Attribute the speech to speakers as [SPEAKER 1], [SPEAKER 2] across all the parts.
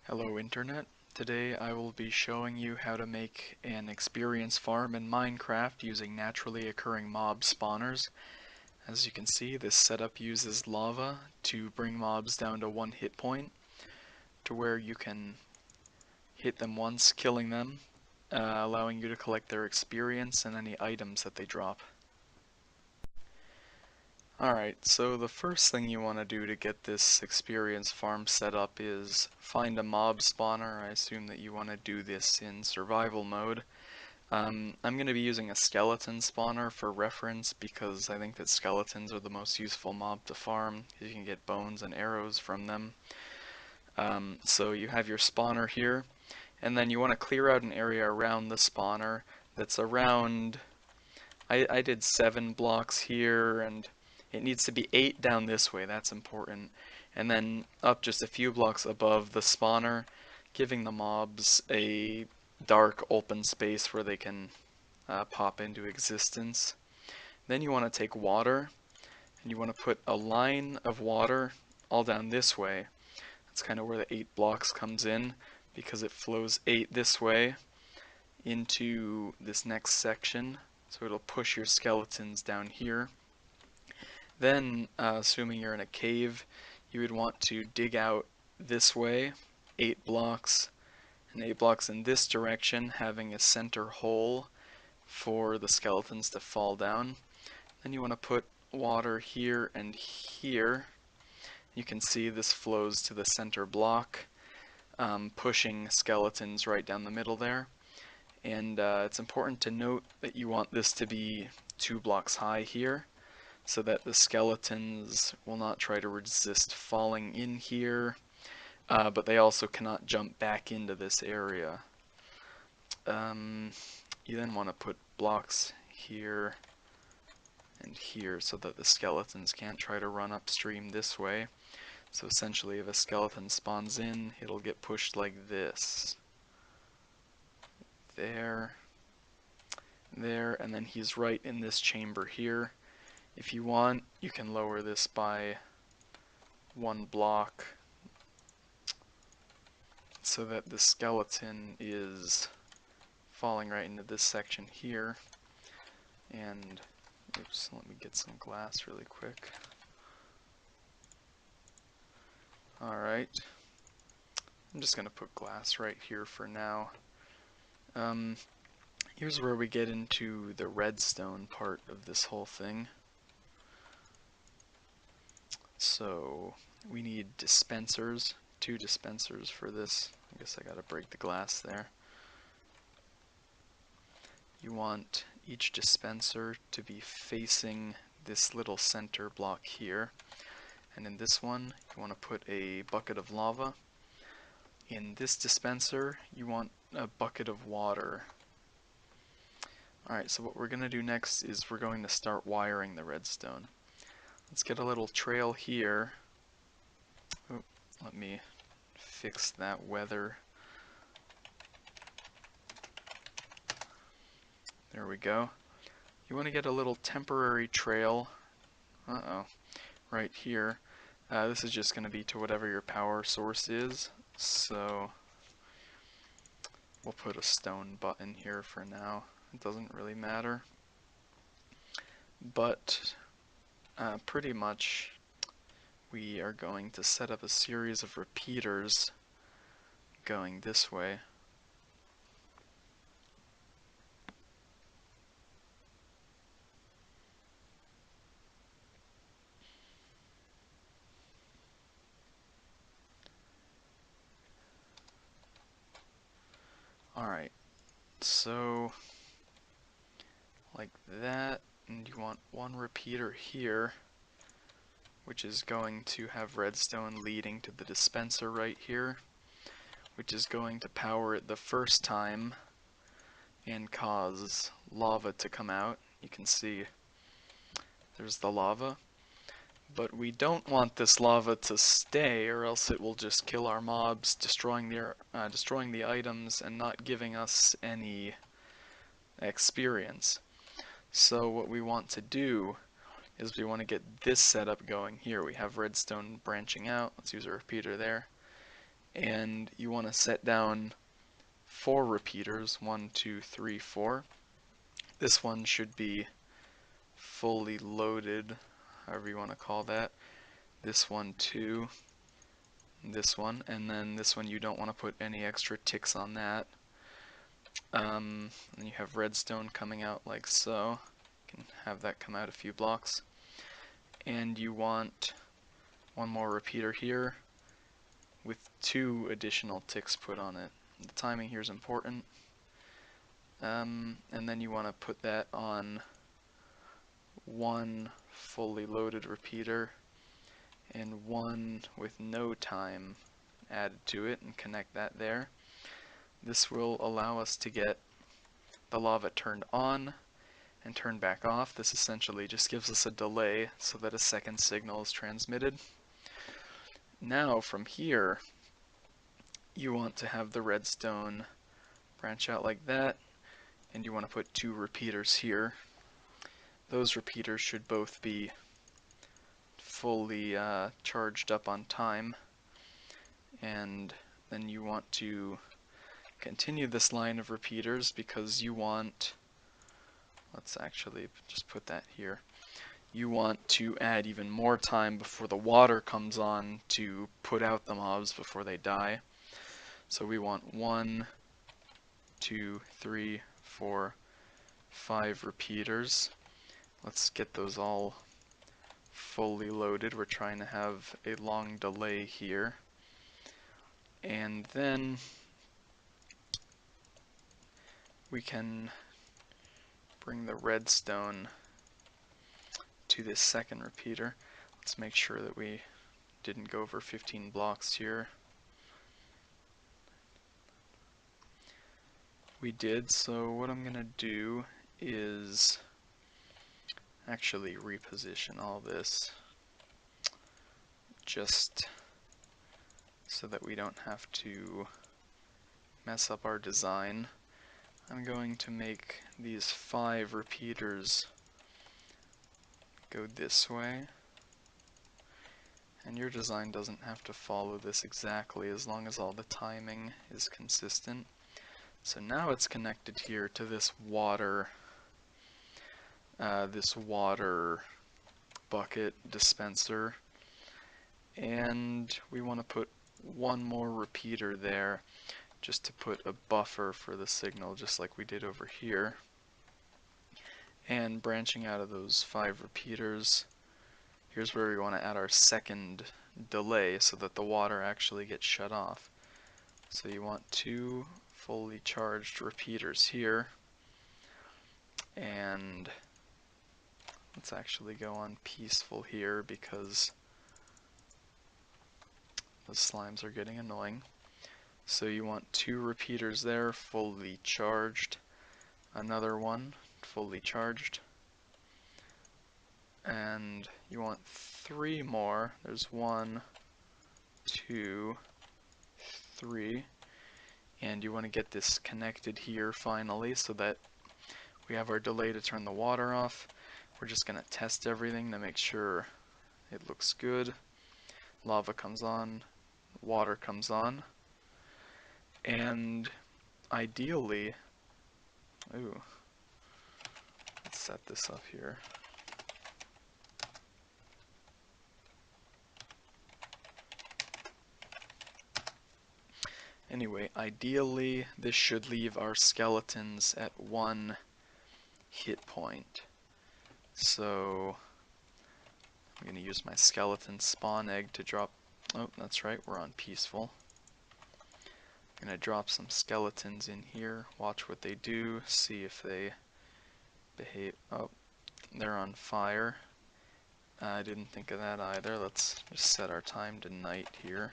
[SPEAKER 1] Hello Internet. Today I will be showing you how to make an experience farm in Minecraft using naturally occurring mob spawners. As you can see, this setup uses lava to bring mobs down to 1 hit point, to where you can hit them once, killing them, allowing you to collect their experience and any items that they drop. Alright, so the first thing you want to do to get this experience farm set up is find a mob spawner. I assume that you want to do this in survival mode. I'm going to be using a skeleton spawner for reference because I think that skeletons are the most useful mob to farm. You can get bones and arrows from them. So you have your spawner here, and then you want to clear out an area around the spawner that's around... I did 7 blocks here, and it needs to be 8 down this way, that's important. And then up just a few blocks above the spawner, giving the mobs a dark open space where they can pop into existence. Then you want to take water, and you want to put a line of water all down this way. That's kind of where the 8 blocks comes in, because it flows 8 this way into this next section. So it'll push your skeletons down here. Then, assuming you're in a cave, you would want to dig out this way, 8 blocks, and 8 blocks in this direction, having a center hole for the skeletons to fall down. Then you want to put water here and here. You can see this flows to the center block, pushing skeletons right down the middle there. And it's important to note that you want this to be 2 blocks high here, so that the skeletons will not try to resist falling in here, but they also cannot jump back into this area. You then want to put blocks here and here so that the skeletons can't try to run upstream this way. So essentially, if a skeleton spawns in, it'll get pushed like this. There, there, and then he's right in this chamber here. If you want, you can lower this by 1 block so that the skeleton is falling right into this section here. And, oops, let me get some glass really quick. Alright. I'm just going to put glass right here for now. Here's where we get into the redstone part of this whole thing. So, we need dispensers, 2 dispensers for this. I guess I gotta break the glass there. You want each dispenser to be facing this little center block here. And in this one, you want to put a bucket of lava. In this dispenser, you want a bucket of water. Alright, so what we're going to do next is we're going to start wiring the redstone. Let's get a little trail here. Oh, let me fix that weather. There we go. You want to get a little temporary trail. Right here. This is just going to be to whatever your power source is. So we'll put a stone button here for now. It doesn't really matter. But pretty much we are going to set up a series of repeaters going this way. Alright, so like that, and you want 1 repeater here, which is going to have redstone leading to the dispenser right here, which is going to power it the first time and cause lava to come out. You can see there's the lava. But we don't want this lava to stay, or else it will just kill our mobs, destroying the items and not giving us any experience. So what we want to do is we want to get this setup going here. We have redstone branching out. Let's use a repeater there. and you want to set down 4 repeaters, 1, 2, 3, 4. This one should be fully loaded, however you want to call that. This one too, this one, and then this one you don't want to put any extra ticks on that. And you have redstone coming out like so. You can have that come out a few blocks. And you want one more repeater here with 2 additional ticks put on it. The timing here is important. And then you want to put that on 1 fully loaded repeater and 1 with no time added to it, and connect that there. This will allow us to get the lava turned on and turned back off. This essentially just gives us a delay so that a second signal is transmitted. Now from here, you want to have the redstone branch out like that, and you want to put 2 repeaters here. Those repeaters should both be fully charged up on time, and then you want to continue this line of repeaters because you want, let's actually just put that here, you want to add even more time before the water comes on to put out the mobs before they die. So we want 1, 2, 3, 4, 5 repeaters. Let's get those all fully loaded. We're trying to have a long delay here. And then we can bring the redstone to this second repeater. Let's make sure that we didn't go over 15 blocks here. We did, so what I'm gonna do is actually reposition all this just so that we don't have to mess up our design. I'm going to make these 5 repeaters go this way, and your design doesn't have to follow this exactly as long as all the timing is consistent. So now it's connected here to this water bucket dispenser, and we want to put 1 more repeater there just to put a buffer for the signal, just like we did over here. And branching out of those 5 repeaters, here's where we want to add our second delay so that the water actually gets shut off. So you want 2 fully charged repeaters here, and let's actually go on peaceful here because the slimes are getting annoying. So you want 2 repeaters there fully charged, another one fully charged, and you want 3 more. There's 1, 2, 3, and you want to get this connected here finally so that we have our delay to turn the water off. We're just going to test everything to make sure it looks good. Lava comes on, water comes on, and ideally, ooh, let's set this up here. Anyway, ideally this should leave our skeletons at 1 hit point. So I'm going to use my skeleton spawn egg to drop, oh that's right, we're on peaceful. I'm going to drop some skeletons in here, watch what they do, see if they behave. Oh, they're on fire. I didn't think of that either. Let's just set our time to night here.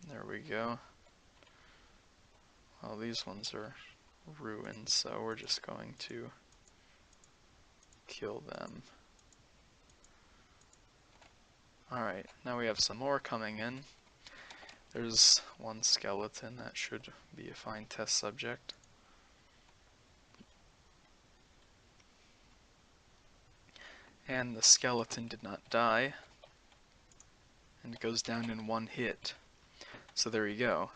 [SPEAKER 1] There we go. Well, these ones are ruined, so we're just going to kill them. Alright, now we have some more coming in. There's 1 skeleton, that should be a fine test subject. And the skeleton did not die. and it goes down in one hit. So there you go.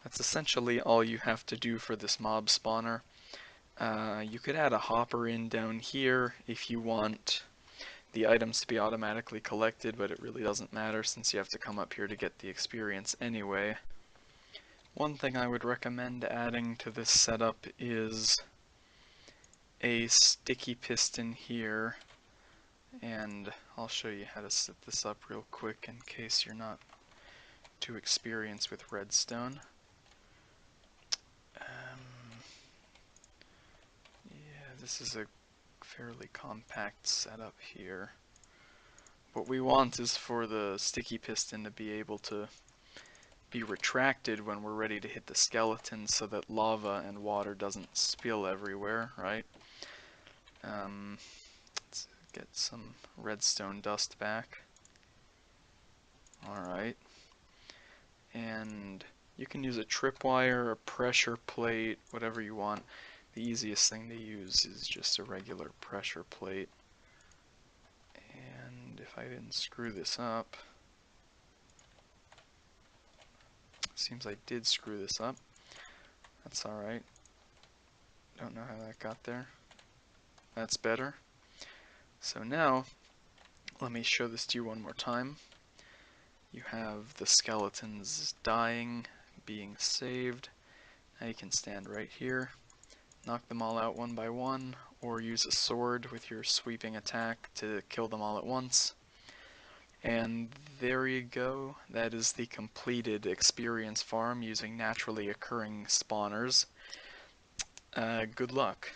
[SPEAKER 1] That's essentially all you have to do for this mob spawner. You could add a hopper in down here if you want the items to be automatically collected, but it really doesn't matter since you have to come up here to get the experience anyway. One thing I would recommend adding to this setup is a sticky piston here, and I'll show you how to set this up real quick in case you're not too experienced with redstone. Yeah, this is a fairly compact setup here. What we want is for the sticky piston to be able to be retracted when we're ready to hit the skeleton so that lava and water doesn't spill everywhere, right? Let's get some redstone dust back. Alright. And you can use a tripwire, a pressure plate, whatever you want. The easiest thing to use is just a regular pressure plate. And if I didn't screw this up, seems I did screw this up. That's alright. Don't know how that got there. That's better. So now, let me show this to you one more time. You have the skeletons dying, being saved. Now you can stand right here, knock them all out one by one, or use a sword with your sweeping attack to kill them all at once. And there you go. That is the completed experience farm using naturally occurring spawners. Good luck.